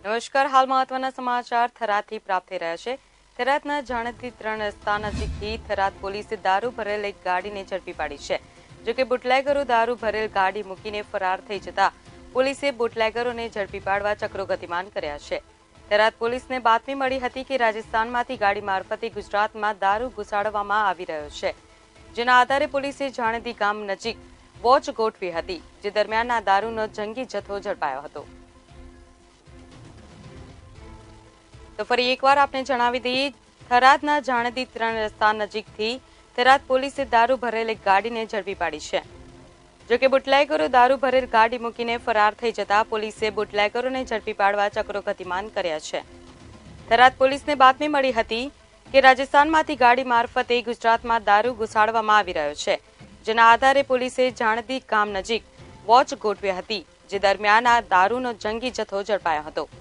નમસ્કાર, હાલ મહત્વના સમાચાર થરાદથી પ્રાપ્ત થઈ રહ્યા છે। થરાદના જાણતી 3 રસ્તા નજીકથી થરાદ પોલીસે દારૂ ભરેલ એક ગાડીને ઝડપી પાડી છે। જોકે બુટલેગરો દારૂ ભરેલ ગાડી મૂકીને ફરાર થઈ જતા પોલીસે બુટલેગરોને ઝડપી પાડવા ચક્રો ગતિમાન કર્યા છે। થરાદ પોલીસને બાતમી મળી હતી કે રાજસ્થાનમાંથી ગાડી મારફતે ગુજરાતમાં દારૂ ઘુસાડવામાં આવી રહ્યો છે, જેના આધારે પોલીસે જાણતી ગામ નજીક વોચ ગોઠવી હતી, જે દરમિયાન આ દારૂનો જંગી જથ્થો ઝડપાયો હતો। તો ફરી એકવાર આપને જણાવી દઈએ, થરાદના જાણતી 3 રસ્તા નજીકથી થરાદ પોલીસે દારૂ ભરેલ એક ગાડીને ઝડપી પાડી છે। જોકે બુટલેગરો દારૂ ભરેલ ગાડી મૂકીને ફરાર થઈ જતા પોલીસે બુટલેગરોને ઝડપી પાડવા ચક્રો ગતિમાન કર્યા છે। થરાદ પોલીસને બાતમી મળી હતી કે રાજસ્થાનમાંથી ગાડી મારફતે ગુજરાતમાં દારૂ ઘુસાડવામાં આવી રહ્યો છે, જેના આધારે પોલીસે જાણતી ગામ નજીક વોચ ગોઠવી હતી, જે દરમિયાન આ દારૂનો જંગી જથ્થો ઝડપાયો હતો।